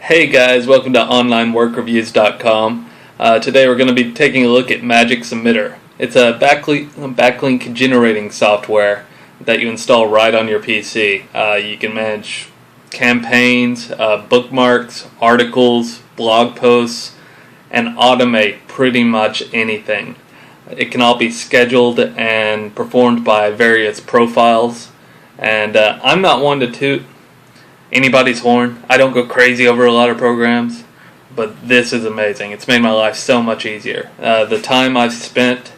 Hey guys, welcome to OnlineWorkReviews.com. Today we're going to be taking a look at Magic Submitter. It's a backlink generating software that you install right on your PC. You can manage campaigns, bookmarks, articles, blog posts, and automate pretty much anything. It can all be scheduled and performed by various profiles. And I'm not one to toot anybody's horn. I don't go crazy over a lot of programs, but this is amazing. It's made my life so much easier. The time I've spent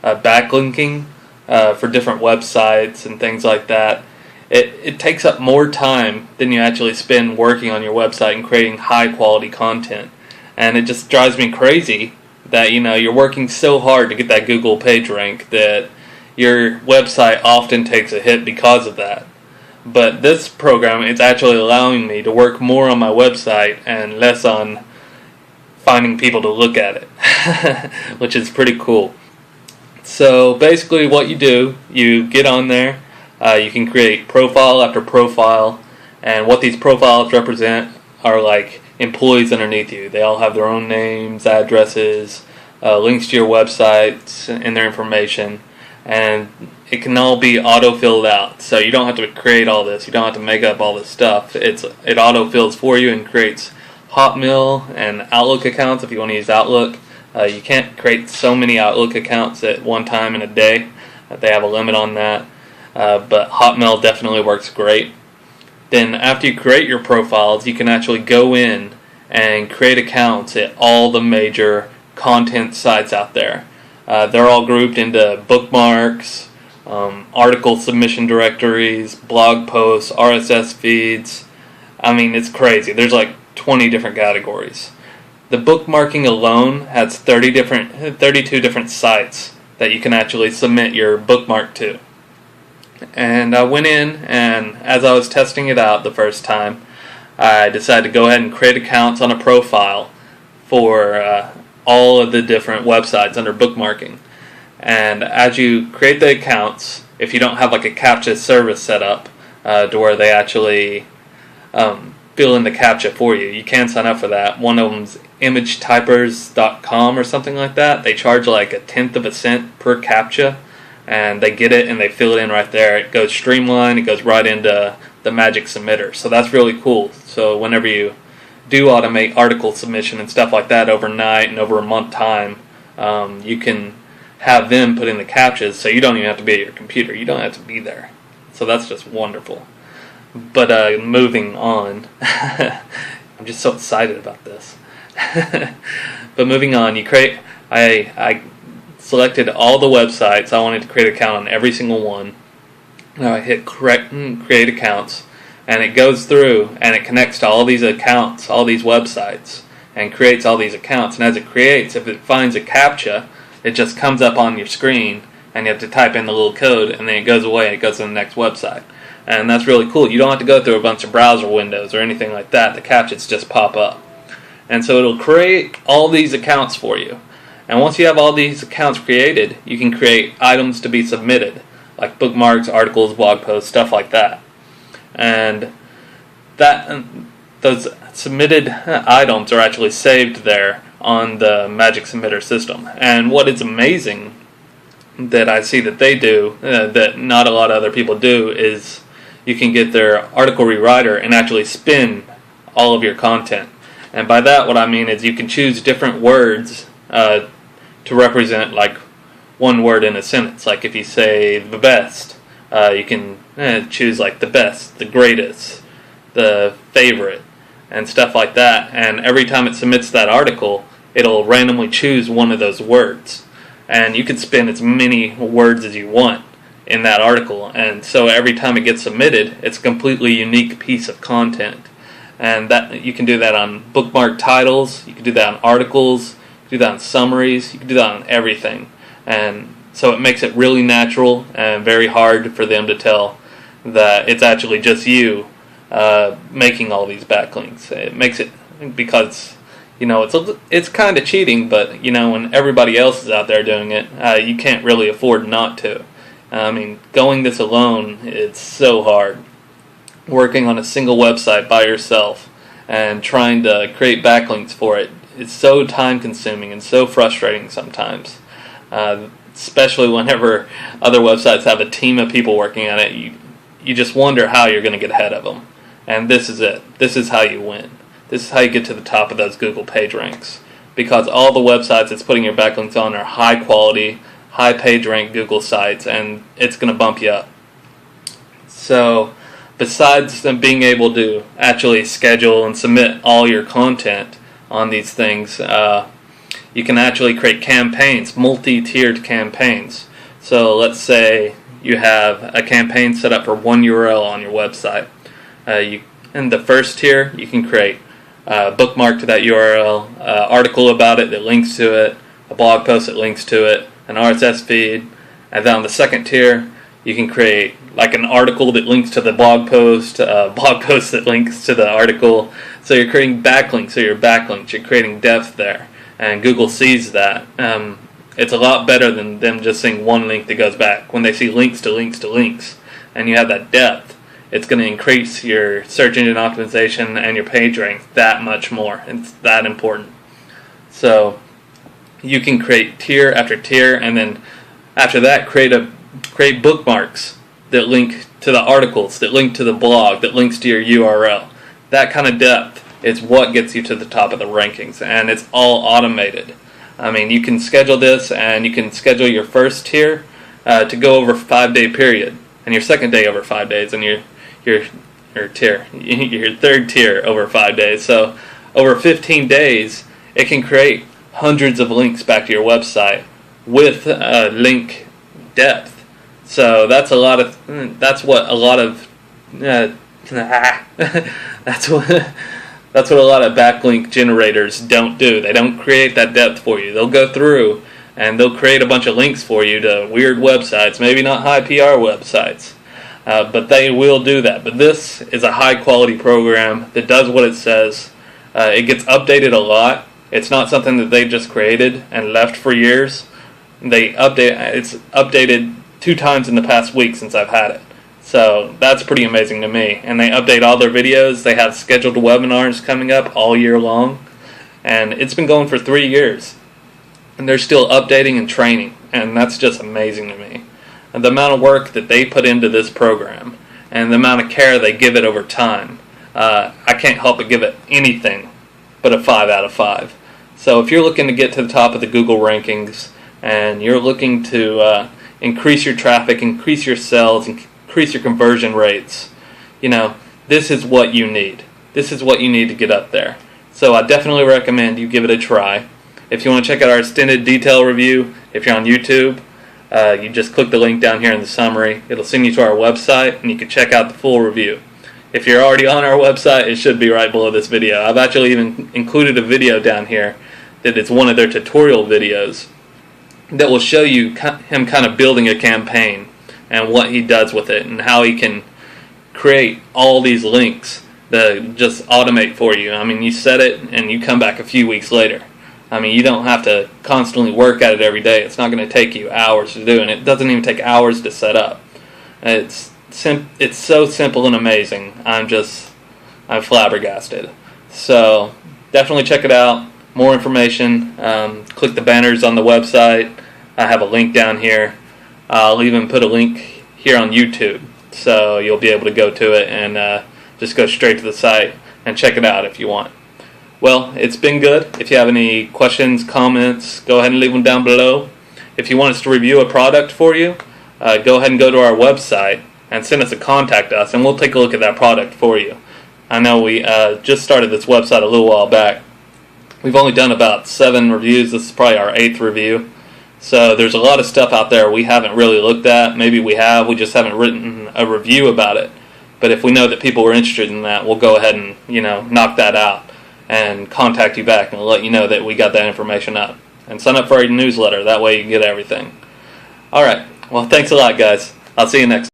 backlinking for different websites and things like that, it takes up more time than you actually spend working on your website and creating high quality content. And it just drives me crazy that you're working so hard to get that Google page rank that your website often takes a hit because of that. But this program is actually allowing me to work more on my website and less on finding people to look at it, which is pretty cool. So basically what you do, you get on there, you can create profile after profile, and what these profiles represent are like employees underneath you. They all have their own names, addresses, links to your websites and their information, and it can all be auto-filled out, so you don't have to create all this. You don't have to make up all this stuff. It auto-fills for you and creates Hotmail and Outlook accounts if you want to use Outlook. You can't create so many Outlook accounts at one time in a day. They have a limit on that, but Hotmail definitely works great. Then after you create your profiles, you can actually go in and create accounts at all the major content sites out there. They're all grouped into bookmarks, article submission directories, blog posts, RSS feeds. I mean, it's crazy. There's like 20 different categories. The bookmarking alone has 32 different sites that you can actually submit your bookmark to. And I went in, and as I was testing it out the first time, I decided to go ahead and create accounts on a profile for all of the different websites under bookmarking. And as you create the accounts, if you don't have like a CAPTCHA service set up to where they actually fill in the CAPTCHA for you, you can sign up for that. One of them's imagetypers.com or something like that. They charge like 1/10 of a cent per CAPTCHA, and they get it and they fill it in right there. It goes streamlined, it goes right into the Magic Submitter. So that's really cool. So whenever you do automate article submission and stuff like that overnight and over a month time, you can have them put in the CAPTCHAs, so you don't even have to be at your computer. You don't have to be there. So that's just wonderful. But moving on, I'm just so excited about this. But moving on, I selected all the websites. I wanted to create an account on every single one. Now I hit create accounts, and it goes through and it connects to all these accounts, all these websites, and creates all these accounts. And as it creates, if it finds a CAPTCHA, it just comes up on your screen, and you have to type in the little code, and then it goes away and it goes to the next website. And that's really cool. You don't have to go through a bunch of browser windows or anything like that. The CAPTCHAs just pop up. And so it'll create all these accounts for you. And once you have all these accounts created, you can create items to be submitted, like bookmarks, articles, blog posts, stuff like that. And those submitted items are actually saved there on the Magic Submitter system. And what is amazing that I see that they do, that not a lot of other people do, is you can get their article rewriter and actually spin all of your content. And by that, what I mean is you can choose different words to represent like one word in a sentence. Like if you say the best, you can choose like the best, the greatest, the favorite, and stuff like that. And every time it submits that article, it'll randomly choose one of those words. And you can spin as many words as you want in that article. And so every time it gets submitted, it's a completely unique piece of content. And that you can do that on bookmark titles, you can do that on articles, you can do that on summaries, you can do that on everything. And so it makes it really natural and very hard for them to tell that it's actually just you making all these backlinks. It makes it, because it's kind of cheating, but when everybody else is out there doing it, you can't really afford not to. I mean, going this alone, it's so hard. Working on a single website by yourself and trying to create backlinks for it. It's so time consuming and so frustrating sometimes, especially whenever other websites have a team of people working on it. You just wonder how you're going to get ahead of them. And this is it. This is how you win. This is how you get to the top of those Google page ranks. Because all the websites it's putting your backlinks on are high quality, high page rank Google sites, and it's going to bump you up. So, besides them being able to actually schedule and submit all your content on these things, you can actually create campaigns, multi-tiered campaigns. So let's say you have a campaign set up for one URL on your website. In the first tier, you can create a bookmark to that URL, an article about it that links to it, a blog post that links to it, an RSS feed. And then on the second tier, you can create like an article that links to the blog post, a blog post that links to the article. So you're creating backlinks, so you're backlinks, you're creating depth there. And Google sees that. It's a lot better than them just seeing one link that goes back. When they see links to links to links, and you have that depth, it's going to increase your search engine optimization and your page rank that much more. It's that important. So you can create tier after tier, and then after that create bookmarks that link to the articles, that link to the blog, that links to your URL. That kind of depth is what gets you to the top of the rankings, and it's all automated. I mean, you can schedule this, and you can schedule your first tier to go over a 5-day period, and your second day over 5 days, and your third tier over 5 days. So over 15 days, it can create hundreds of links back to your website with link depth. So that's what a lot of that's what a lot of backlink generators don't do. They don't create that depth for you. They'll go through and they'll create a bunch of links for you to weird websites, maybe not high PR websites, but they will do that. But this is a high quality program that does what it says. It gets updated a lot. It's not something that they just created and left for years. It's updated 2 times in the past week since I've had it. So that's pretty amazing to me. And they update all their videos. They have scheduled webinars coming up all year long. And it's been going for 3 years. And they're still updating and training. And that's just amazing to me. And the amount of work that they put into this program and the amount of care they give it over time, I can't help but give it anything but a 5 out of 5. So if you're looking to get to the top of the Google rankings and you're looking to increase your traffic, increase your sales, increase your conversion rates, this is what you need. This is what you need to get up there. So I definitely recommend you give it a try. If you want to check out our extended detail review, if you're on YouTube, you just click the link down here in the summary. It'll send you to our website and you can check out the full review. If you're already on our website, it should be right below this video. I've actually even included a video down here that is one of their tutorial videos that will show you him kind of building a campaign and what he does with it and how he can create all these links that just automate for you. I mean, you set it and you come back a few weeks later. I mean, you don't have to constantly work at it every day. It's not going to take you hours to do, and it doesn't even take hours to set up. It's so simple and amazing. I'm flabbergasted. So definitely check it out. More information, click the banners on the website. I have a link down here. I'll even put a link here on YouTube, so you'll be able to go to it and just go straight to the site and check it out if you want. Well, it's been good. If you have any questions, comments, go ahead and leave them down below. If you want us to review a product for you, go ahead and go to our website and send us a contact us, and we'll take a look at that product for you. I know we just started this website a little while back. We've only done about 7 reviews. This is probably our 8th review. So there's a lot of stuff out there we haven't really looked at. Maybe we have. We just haven't written a review about it. But if we know that people are interested in that, we'll go ahead and knock that out and contact you back and let you know that we got that information up. And sign up for our newsletter. That way you can get everything. All right. Well, thanks a lot, guys. I'll see you next time.